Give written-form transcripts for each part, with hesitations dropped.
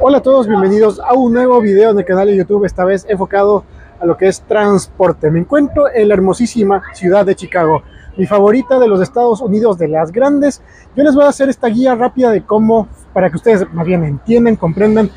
Hola a todos, bienvenidos a un nuevo video en el canal de YouTube, esta vez enfocado a lo que es transporte. Me encuentro en la hermosísima ciudad de Chicago, mi favorita de los Estados Unidos, de las grandes. Yo les voy a hacer esta guía rápida de cómo, para que ustedes más bien entiendan, comprendan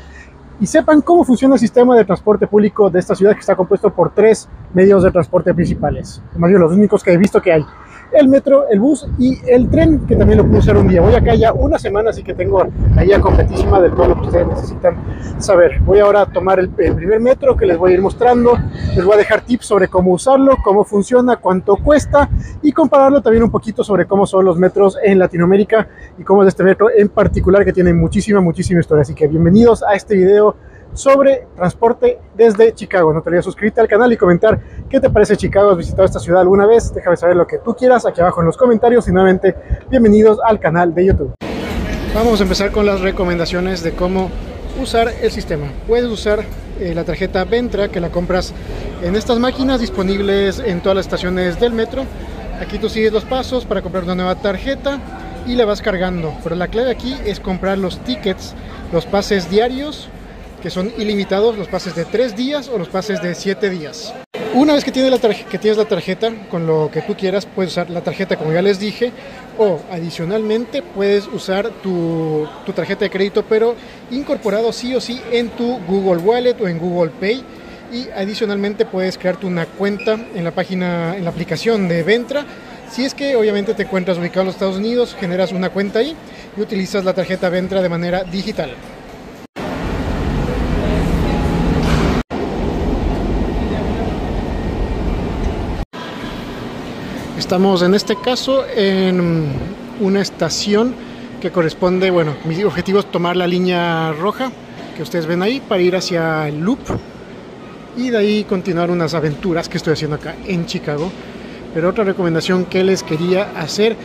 y sepan cómo funciona el sistema de transporte público de esta ciudad, que está compuesto por 3 medios de transporte principales, más bien los únicos que he visto que hay: el metro, el bus y el tren, que también lo pude usar un día. Voy acá ya una semana, así que tengo la guía completísima de todo lo que ustedes necesitan saber. Voy ahora a tomar el primer metro, que les voy a ir mostrando. Les voy a dejar tips sobre cómo usarlo, cómo funciona, cuánto cuesta, y compararlo también un poquito sobre cómo son los metros en Latinoamérica y cómo es este metro en particular, que tiene muchísima historia. Así que bienvenidos a este video sobre transporte desde Chicago. No te olvides suscribirte al canal y comentar qué te parece Chicago. ¿Has visitado esta ciudad alguna vez? Déjame saber lo que tú quieras aquí abajo en los comentarios. Y nuevamente, bienvenidos al canal de YouTube. Vamos a empezar con las recomendaciones de cómo usar el sistema. Puedes usar la tarjeta Ventra, que la compras en estas máquinas disponibles en todas las estaciones del metro. Aquí tú sigues los pasos para comprar una nueva tarjeta y la vas cargando. Pero la clave aquí es comprar los tickets, los pases diarios, que son ilimitados, los pases de 3 días o los pases de 7 días. Una vez que tienes la tarjeta con lo que tú quieras, puedes usar la tarjeta como ya les dije, o adicionalmente puedes usar tu tarjeta de crédito, pero incorporado sí o sí en tu Google Wallet o en Google Pay. Y adicionalmente puedes crearte una cuenta en la página, en la aplicación de Ventra. Si es que obviamente te encuentras ubicado en los Estados Unidos, generas una cuenta ahí y utilizas la tarjeta Ventra de manera digital. Estamos en este caso en una estación que corresponde, bueno, mi objetivo es tomar la línea roja que ustedes ven ahí para ir hacia el Loop y de ahí continuar unas aventuras que estoy haciendo acá en Chicago. Pero otra recomendación que les quería hacer,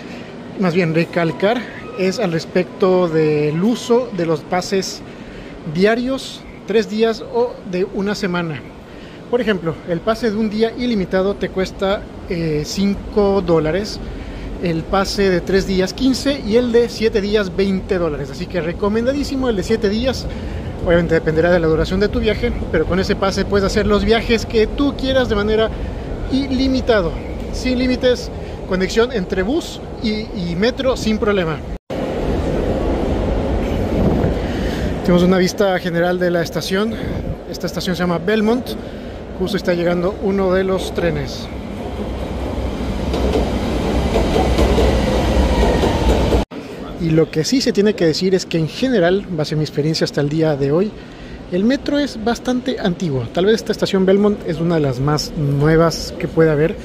más bien recalcar, es al respecto del uso de los pases diarios, 3 días o de una semana. Por ejemplo, el pase de un día ilimitado te cuesta $5, el pase de 3 días 15 y el de 7 días $20. Así que recomendadísimo el de 7 días. Obviamente dependerá de la duración de tu viaje, pero con ese pase puedes hacer los viajes que tú quieras de manera ilimitada, sin límites, conexión entre bus y metro sin problema. Tenemos una vista general de la estación. Esta estación se llama Belmont. Justo está llegando uno de los trenes. Y lo que sí se tiene que decir es que en general, base a mi experiencia hasta el día de hoy, el metro es bastante antiguo. Tal vez esta estación Belmont es una de las más nuevas que puede haber,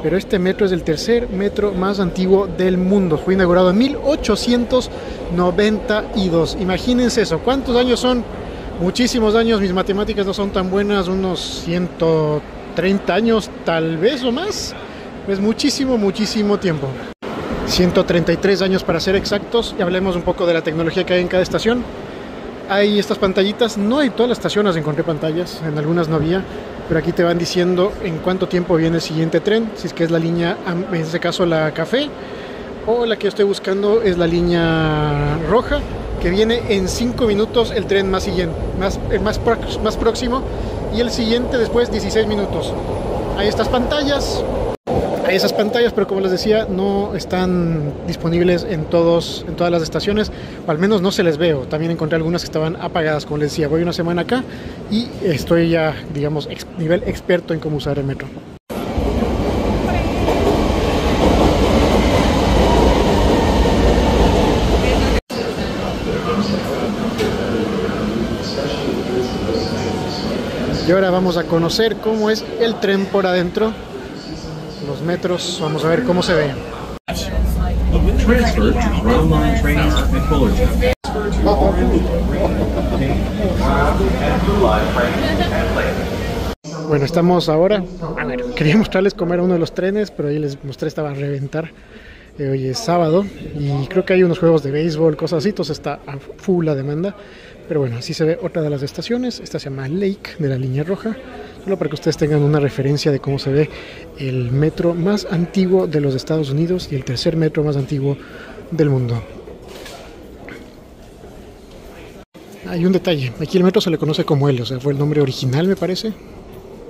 pero este metro es el tercer metro más antiguo del mundo. Fue inaugurado en 1892. Imagínense eso. ¿Cuántos años son? Muchísimos años. Mis matemáticas no son tan buenas, unos 130 años tal vez o más. Pues muchísimo tiempo. 133 años para ser exactos. Y hablemos un poco de la tecnología que hay en cada estación. Hay estas pantallitas, no en todas las estaciones encontré pantallas, en algunas no había, pero aquí te van diciendo en cuánto tiempo viene el siguiente tren, si es que es la línea, en este caso la café, o la que yo estoy buscando es la línea roja, que viene en 5 minutos el tren más próximo, y el siguiente después 16 minutos. Hay estas pantallas. Hay esas pantallas, pero como les decía, no están disponibles en todas las estaciones, o al menos no se les veo. También encontré algunas que estaban apagadas, como les decía. Voy una semana acá y estoy ya, digamos, nivel experto en cómo usar el metro. Y ahora vamos a conocer cómo es el tren por adentro. Los metros, vamos a ver cómo se ve. Bueno, estamos ahora. Quería mostrarles cómo era uno de los trenes, pero ahí les mostré, estaba a reventar. Hoy es sábado y creo que hay unos juegos de béisbol, cosas así, entonces está a full la demanda. Pero bueno, así se ve otra de las estaciones. Esta se llama Lake, de la línea roja. Solo para que ustedes tengan una referencia de cómo se ve el metro más antiguo de los Estados Unidos y el tercer metro más antiguo del mundo. hay un detalle. Aquí el metro se le conoce como L, o sea, fue el nombre original, me parece.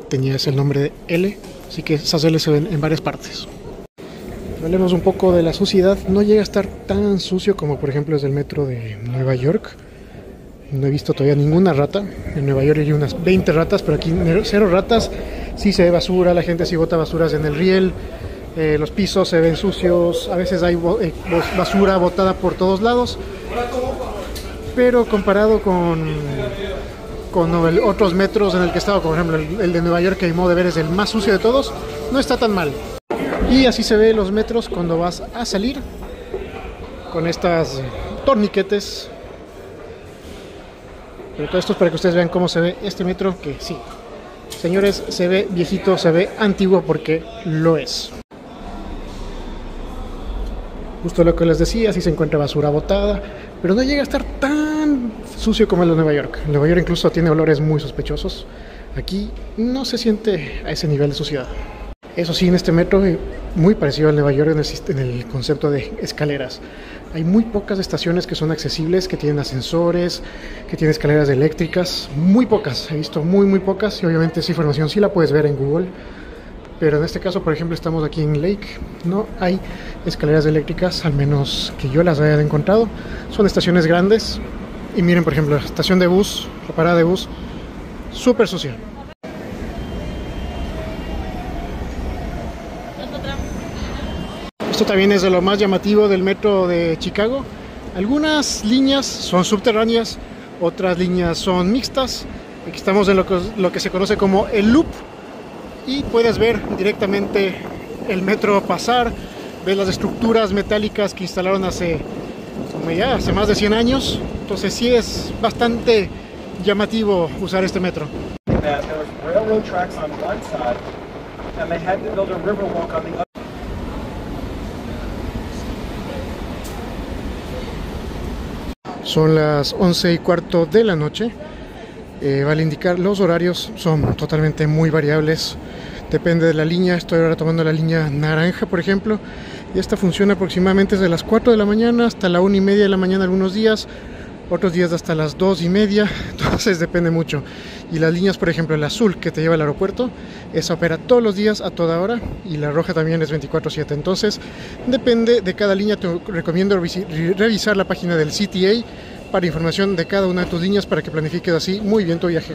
Tenía ese nombre de L, así que esas L se ven en varias partes. Hablemos un poco de la suciedad. No llega a estar tan sucio como por ejemplo es el metro de Nueva York. No he visto todavía ninguna rata. En Nueva York hay unas 20 ratas, pero aquí cero ratas. Sí se ve basura, la gente sí bota basuras en el riel. Los pisos se ven sucios, a veces hay basura botada por todos lados. Pero comparado con otros metros en el que he estado, por ejemplo el de Nueva York, que a mi modo de ver es el más sucio de todos, no está tan mal. Y así se ve los metros cuando vas a salir con estas torniquetes. Pero todo esto es para que ustedes vean cómo se ve este metro, que sí, señores, se ve viejito, se ve antiguo, porque lo es. Justo lo que les decía, así se encuentra basura botada, pero no llega a estar tan sucio como el de Nueva York. Nueva York incluso tiene olores muy sospechosos. Aquí no se siente a ese nivel de suciedad. Eso sí, en este metro, muy parecido al Nueva York en el concepto de escaleras. Hay muy pocas estaciones que son accesibles, que tienen ascensores, que tienen escaleras eléctricas. Muy pocas, he visto muy pocas, y obviamente esa información sí la puedes ver en Google. Pero en este caso, por ejemplo, estamos aquí en Lake. No hay escaleras eléctricas, al menos que yo las haya encontrado. Son estaciones grandes. Y miren, por ejemplo, la estación de bus, la parada de bus, súper sucia. Esto también es de lo más llamativo del metro de Chicago. Algunas líneas son subterráneas, otras líneas son mixtas. Aquí estamos en lo que se conoce como el loop, y puedes ver directamente el metro pasar. Ves las estructuras metálicas que instalaron hace más de 100 años. Entonces sí es bastante llamativo usar este metro. Son las 11:15 de la noche. Vale indicar, los horarios son totalmente muy variables. Depende de la línea. Estoy ahora tomando la línea naranja, por ejemplo. Y esta funciona aproximadamente desde las 4 de la mañana hasta la 1:30 de la mañana algunos días. Otros días hasta las 2:30. Entonces depende mucho. Y las líneas, por ejemplo, el azul que te lleva al aeropuerto, esa opera todos los días a toda hora. Y la roja también es 24/7. Entonces depende de cada línea. Te recomiendo revisar la página del CTA para información de cada una de tus líneas, para que planifiques así muy bien tu viaje.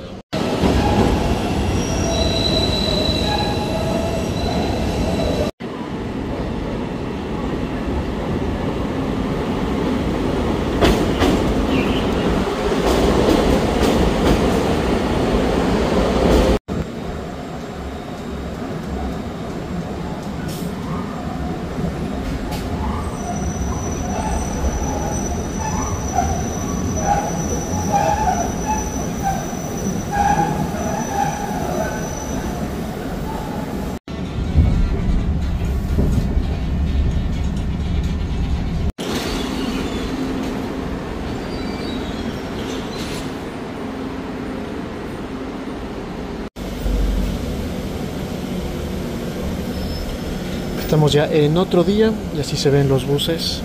Estamos ya en otro día y así se ven los buses.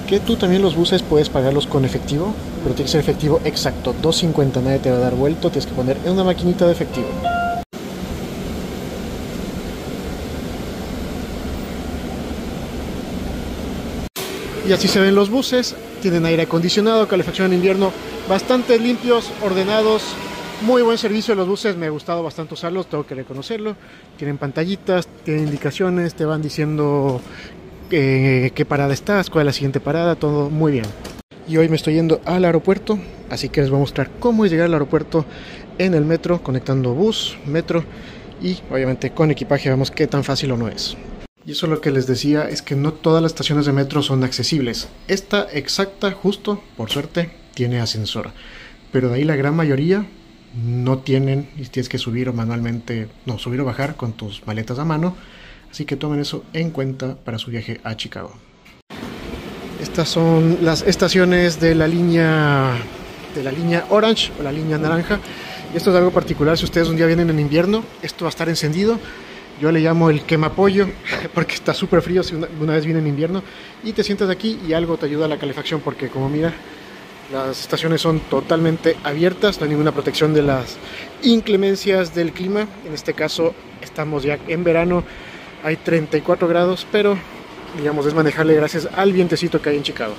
Que tú también los buses puedes pagarlos con efectivo, pero tiene que ser efectivo exacto, 2.50, nadie te va a dar vuelto, tienes que poner en una maquinita de efectivo. Y así se ven los buses, tienen aire acondicionado, calefacción en invierno, bastante limpios, ordenados. Muy buen servicio de los buses, me ha gustado bastante usarlos, tengo que reconocerlo. Tienen pantallitas, tienen indicaciones, te van diciendo qué parada estás, cuál es la siguiente parada, todo muy bien. Y hoy me estoy yendo al aeropuerto, así que les voy a mostrar cómo es llegar al aeropuerto en el metro, conectando bus, metro y obviamente con equipaje. Vemos qué tan fácil o no es. Y eso lo que les decía es que no todas las estaciones de metro son accesibles. Esta exacta, justo, por suerte, tiene ascensor, pero de ahí la gran mayoría no tienen, y tienes que subir o manualmente, no, subir o bajar con tus maletas a mano, así que tomen eso en cuenta para su viaje a Chicago. Estas son las estaciones de la línea Orange o la línea naranja. Y esto es algo particular, si ustedes un día vienen en invierno, esto va a estar encendido. Yo le llamo el quemapollo porque está súper frío si una vez viene en invierno, y te sientas aquí y algo te ayuda a la calefacción, porque como mira, Las estaciones son totalmente abiertas, no hay ninguna protección de las inclemencias del clima. En este caso estamos ya en verano, hay 34 grados, pero digamos es manejable gracias al vientecito que hay en Chicago.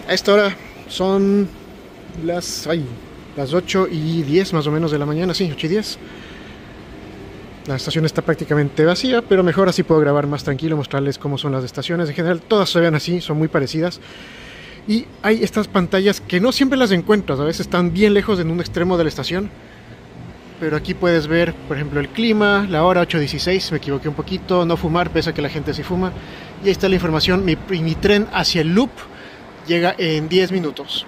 A esta hora son las 8:10 más o menos de la mañana, sí, 8:10. La estación está prácticamente vacía, pero mejor así puedo grabar más tranquilo, mostrarles cómo son las estaciones. En general todas se ven así, son muy parecidas. Y hay estas pantallas que no siempre las encuentras, a veces están bien lejos en un extremo de la estación. Pero aquí puedes ver, por ejemplo, el clima, la hora 8:16, me equivoqué un poquito, no fumar, pese a que la gente sí fuma. Y ahí está la información, mi tren hacia el loop llega en 10 minutos.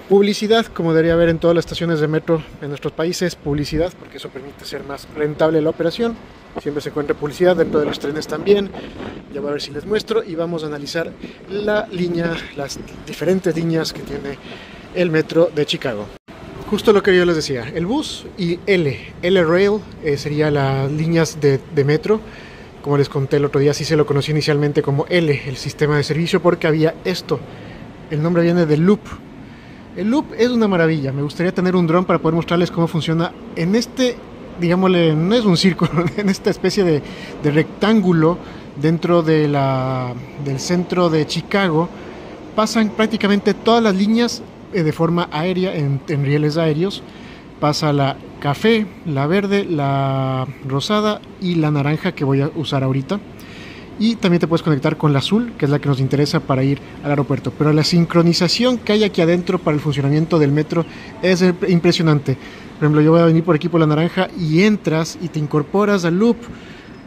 Publicidad, como debería haber en todas las estaciones de metro en nuestros países, publicidad, porque eso permite ser más rentable la operación. Siempre se encuentra publicidad dentro de los trenes también. Ya voy a ver si les muestro y vamos a analizar la línea, las diferentes líneas que tiene el metro de Chicago. Justo lo que yo les decía, el bus y L-Rail serían las líneas de metro. Como les conté el otro día, sí se lo conocí inicialmente como L, el sistema de servicio, porque había esto. El nombre viene de Loop. El loop es una maravilla, me gustaría tener un dron para poder mostrarles cómo funciona en este, digámosle, no es un círculo, en esta especie de rectángulo dentro de del centro de Chicago. Pasan prácticamente todas las líneas de forma aérea, en rieles aéreos. Pasa la café, la verde, la rosada y la naranja que voy a usar ahorita. Y también te puedes conectar con la azul, que es la que nos interesa para ir al aeropuerto. Pero la sincronización que hay aquí adentro para el funcionamiento del metro es impresionante. Por ejemplo, yo voy a venir por aquí por la naranja y entras y te incorporas al loop.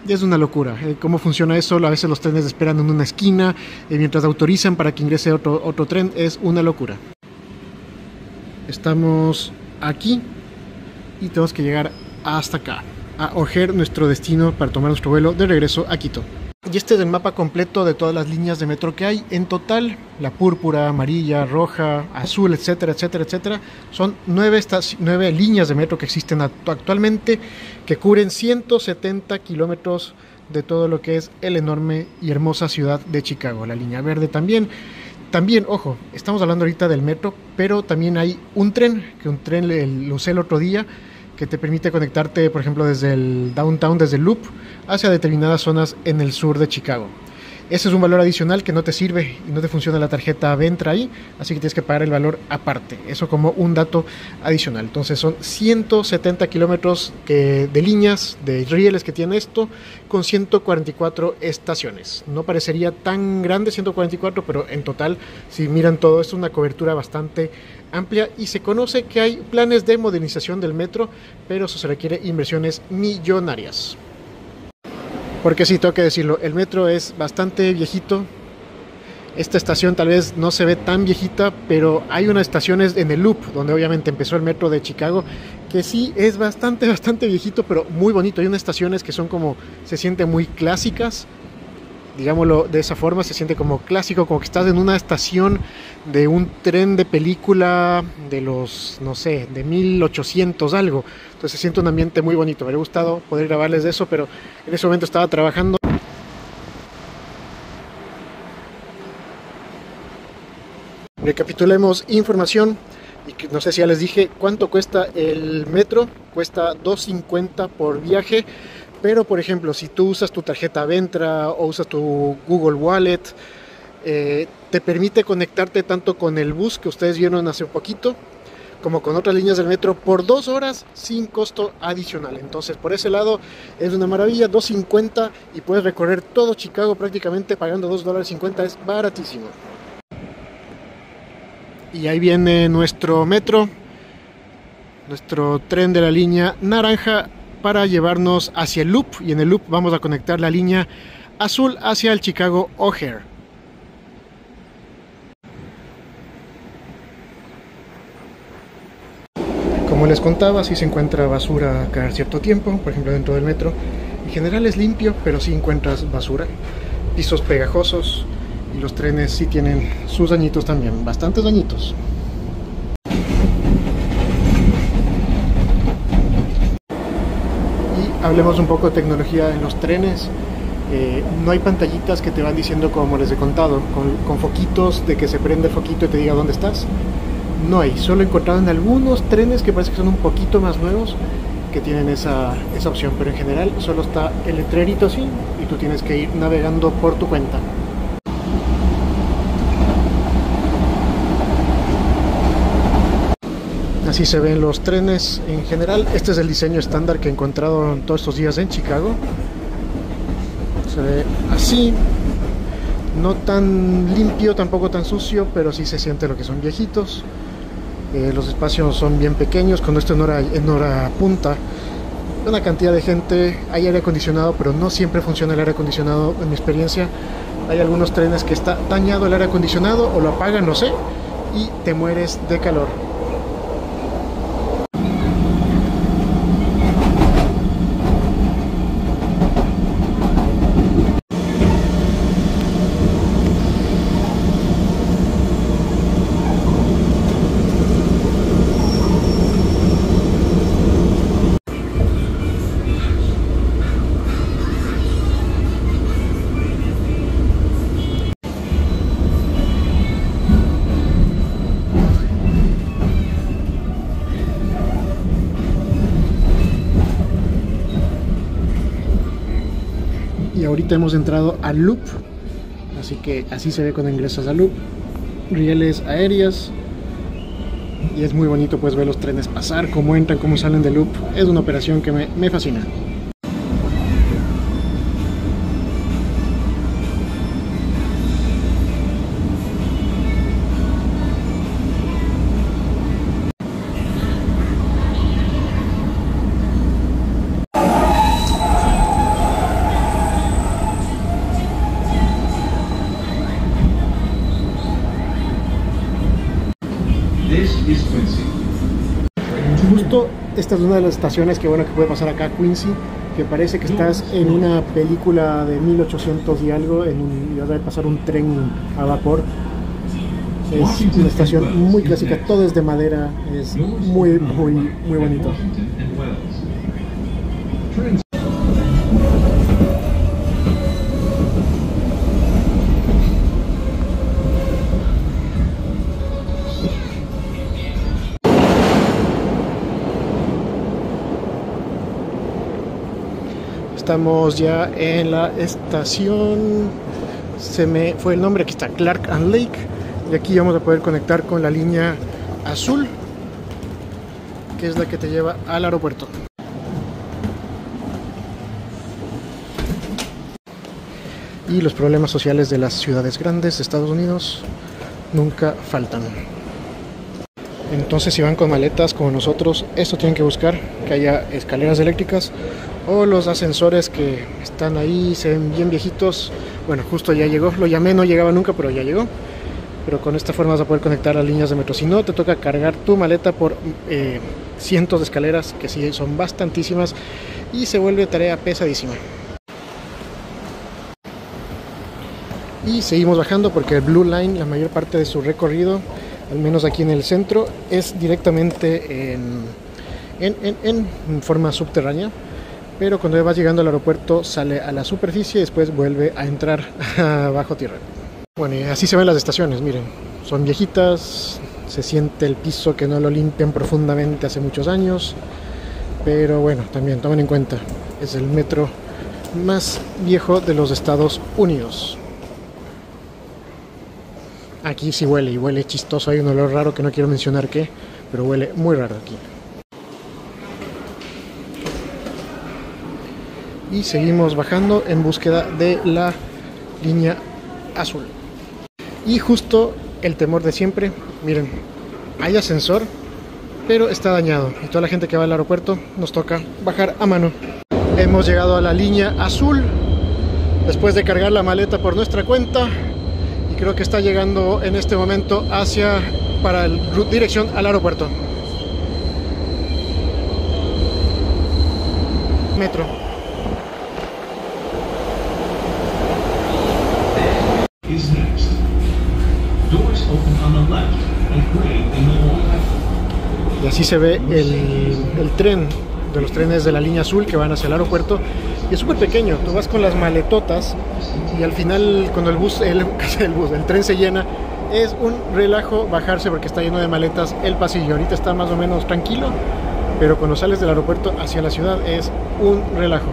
Y es una locura. ¿Cómo funciona eso? A veces los trenes esperan en una esquina mientras autorizan para que ingrese otro tren. Es una locura. Estamos aquí y tenemos que llegar hasta acá, a O'Hare, nuestro destino para tomar nuestro vuelo de regreso a Quito. Y este es el mapa completo de todas las líneas de metro que hay. En total, la púrpura, amarilla, roja, azul, etcétera, etcétera, etcétera. Son 9 líneas de metro que existen actualmente, que cubren 170 kilómetros de todo lo que es el enorme y hermosa ciudad de Chicago. La línea verde también. También, ojo, estamos hablando ahorita del metro, pero también hay un tren, lo usé el otro día, que te permite conectarte, por ejemplo, desde el downtown, desde el loop, hacia determinadas zonas en el sur de Chicago. Ese es un valor adicional que no te sirve y no te funciona la tarjeta Ventra ahí, así que tienes que pagar el valor aparte. Eso como un dato adicional. Entonces son 170 kilómetros de líneas, de rieles que tiene esto, con 144 estaciones. No parecería tan grande 144, pero en total, si miran todo, es una cobertura bastante amplia y se conoce que hay planes de modernización del metro, pero eso se requiere inversiones millonarias. Porque sí, tengo que decirlo, el metro es bastante viejito. Esta estación tal vez no se ve tan viejita, pero hay unas estaciones en el loop, donde obviamente empezó el metro de Chicago, que sí es bastante viejito, pero muy bonito. Hay unas estaciones que son como, se sienten muy clásicas, digámoslo de esa forma, se siente como clásico, como que estás en una estación de un tren de película de los, no sé, de 1800 algo. Entonces se siente un ambiente muy bonito. Me hubiera gustado poder grabarles de eso, pero en ese momento estaba trabajando. Recapitulemos información. Y que no sé si ya les dije cuánto cuesta el metro. Cuesta $2.50 por viaje. Pero, por ejemplo, si tú usas tu tarjeta Ventra o usas tu Google Wallet, te permite conectarte tanto con el bus que ustedes vieron hace un poquito, como con otras líneas del metro por 2 horas sin costo adicional. Entonces, por ese lado es una maravilla, $2.50 y puedes recorrer todo Chicago prácticamente pagando $2.50, es baratísimo. Y ahí viene nuestro metro, nuestro tren de la línea naranja, para llevarnos hacia el loop, y en el loop vamos a conectar la línea azul hacia el Chicago O'Hare. Como les contaba, sí se encuentra basura cada cierto tiempo, por ejemplo dentro del metro. En general es limpio, pero sí encuentras basura, pisos pegajosos, y los trenes sí tienen sus dañitos también, bastantes dañitos. Hablemos un poco de tecnología en los trenes. No hay pantallitas que te van diciendo, como les he contado, con foquitos de que se prende el foquito y te diga dónde estás. No hay, solo encontraron algunos trenes que parece que son un poquito más nuevos que tienen esa opción, pero en general solo está el letrerito así y tú tienes que ir navegando por tu cuenta. Así se ven los trenes en general. Este es el diseño estándar que he encontrado todos estos días en Chicago. Se ve así, no tan limpio, tampoco tan sucio, pero sí se siente lo que son viejitos. Los espacios son bien pequeños. Cuando esto en hora punta, una cantidad de gente. Hay aire acondicionado, pero no siempre funciona el aire acondicionado. En mi experiencia, hay algunos trenes que está dañado el aire acondicionado o lo apagan, no sé, y te mueres de calor. Y ahorita hemos entrado al loop, así que así se ve cuando ingresas al loop. Rieles aéreas, y es muy bonito pues ver los trenes pasar, cómo entran, cómo salen del loop. Es una operación que me fascina. Justo esta es una de las estaciones que bueno que puede pasar acá, Quincy, que parece que estás en una película de 1800 y algo, y vas a pasar un tren a vapor. Es una estación muy clásica, todo es de madera, es muy bonito. Estamos ya en la estación, se me fue el nombre, aquí está Clark and Lake, y aquí vamos a poder conectar con la línea azul, que es la que te lleva al aeropuerto. Y los problemas sociales de las ciudades grandes de Estados Unidos nunca faltan. Entonces, si van con maletas como nosotros, esto tienen que buscar, que haya escaleras eléctricas o los ascensores que están ahí, se ven bien viejitos. Bueno, justo ya llegó, lo llamé, no llegaba nunca, pero ya llegó. Pero con esta forma vas a poder conectar a líneas de metro. Si no, te toca cargar tu maleta por cientos de escaleras, que sí son bastantísimas, y se vuelve tarea pesadísima. Y seguimos bajando porque el Blue Line, la mayor parte de su recorrido, al menos aquí en el centro, es directamente en forma subterránea, pero cuando vas llegando al aeropuerto sale a la superficie y después vuelve a entrar bajo tierra. Bueno, y así se ven las estaciones, miren, son viejitas, se siente el piso que no lo limpian profundamente hace muchos años, pero bueno, también tomen en cuenta, es el metro más viejo de los Estados Unidos. Aquí sí huele, y huele chistoso, hay un olor raro que no quiero mencionar qué, pero huele muy raro aquí. Y seguimos bajando en búsqueda de la línea azul. Y justo el temor de siempre, miren, hay ascensor, pero está dañado, y toda la gente que va al aeropuerto nos toca bajar a mano. Hemos llegado a la línea azul, después de cargar la maleta por nuestra cuenta. Creo que está llegando en este momento para dirección al aeropuerto. Metro. Y así se ve el tren de los trenes de la línea azul que van hacia el aeropuerto, y es súper pequeño. Tú vas con las maletotas y al final cuando el tren se llena, es un relajo bajarse porque está lleno de maletas el pasillo. Ahorita está más o menos tranquilo, pero cuando sales del aeropuerto hacia la ciudad es un relajo.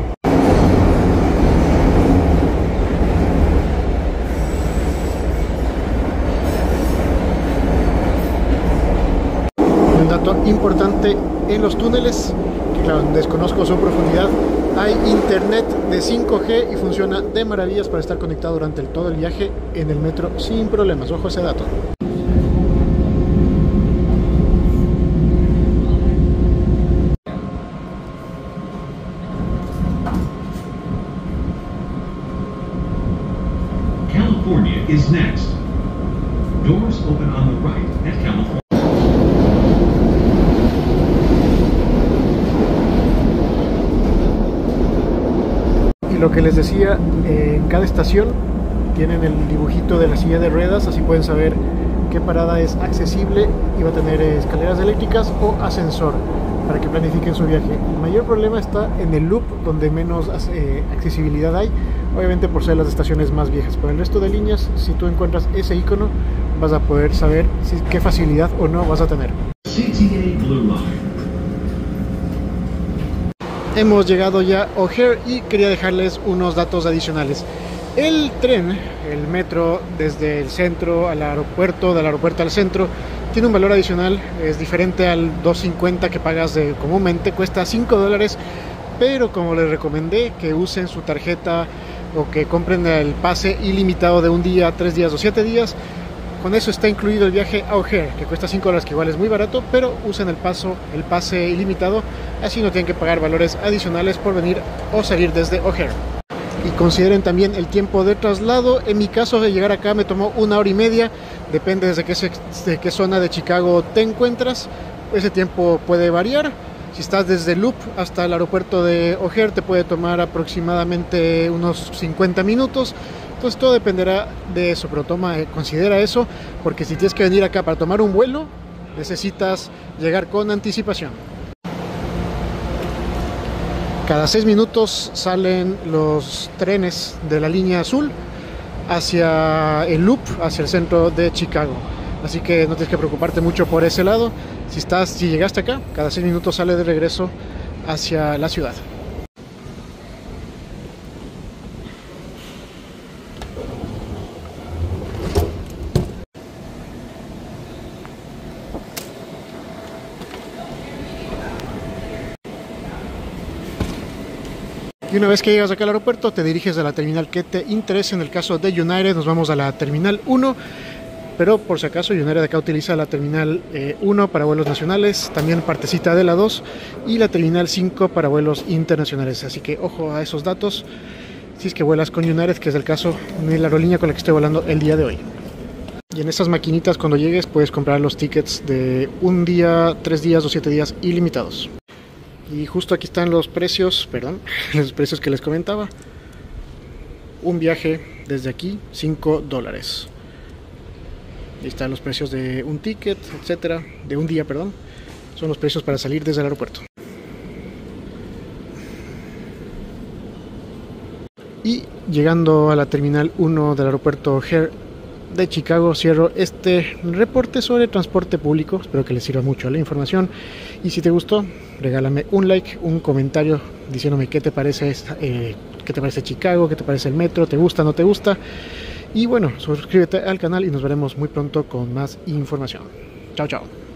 Un dato importante en los túneles, que claro, desconozco su profundidad, hay internet de 5G y funciona de maravillas para estar conectado durante todo el viaje en el metro sin problemas. Ojo a ese dato. California is next. Doors open on the right at California. Y lo que les decía, en cada estación tienen el dibujito de la silla de ruedas, así pueden saber qué parada es accesible y va a tener escaleras eléctricas o ascensor para que planifiquen su viaje. El mayor problema está en el loop, donde menos accesibilidad hay, obviamente por ser las estaciones más viejas. Pero el resto de líneas, si tú encuentras ese icono, vas a poder saber qué facilidad o no vas a tener. CTA Blue Line. Hemos llegado ya a O'Hare y quería dejarles unos datos adicionales. El tren, el metro, desde el centro al aeropuerto, del aeropuerto al centro, tiene un valor adicional, es diferente al $2.50 que pagas comúnmente, cuesta $5, pero como les recomendé que usen su tarjeta o que compren el pase ilimitado de un día, 3 días o 7 días, con eso está incluido el viaje a O'Hare, que cuesta $5, que igual es muy barato, pero usen el pase ilimitado, así no tienen que pagar valores adicionales por venir o salir desde O'Hare. Y consideren también el tiempo de traslado. En mi caso, de llegar acá me tomó 1 hora y media, depende de qué zona de Chicago te encuentras, ese tiempo puede variar. Si estás desde Loop hasta el aeropuerto de O'Hare te puede tomar aproximadamente unos 50 minutos. Entonces todo dependerá de eso, pero considera eso, porque si tienes que venir acá para tomar un vuelo, necesitas llegar con anticipación. Cada 6 minutos salen los trenes de la línea azul hacia el Loop, hacia el centro de Chicago. Así que no tienes que preocuparte mucho por ese lado. Si llegaste acá, cada 6 minutos sale de regreso hacia la ciudad. Y una vez que llegas acá al aeropuerto, te diriges a la terminal que te interese. En el caso de United, nos vamos a la terminal 1. Pero por si acaso, United acá utiliza la terminal 1 para vuelos nacionales, también partecita de la 2, y la terminal 5 para vuelos internacionales. Así que ojo a esos datos si es que vuelas con United, que es el caso de la aerolínea con la que estoy volando el día de hoy. Y en esas maquinitas, cuando llegues, puedes comprar los tickets de 1 día, 3 días o 7 días ilimitados. Y justo aquí están los precios, los precios que les comentaba. Un viaje desde aquí, $5. Ahí están los precios de un ticket, etcétera, de un día, Son los precios para salir desde el aeropuerto. Y llegando a la terminal 1 del aeropuerto O'Hare de Chicago, cierro este reporte sobre transporte público. Espero que les sirva mucho la información, y si te gustó, regálame un like, un comentario diciéndome qué te parece Chicago, qué te parece el metro, te gusta, no te gusta, y bueno, suscríbete al canal y nos veremos muy pronto con más información. Chao, chao.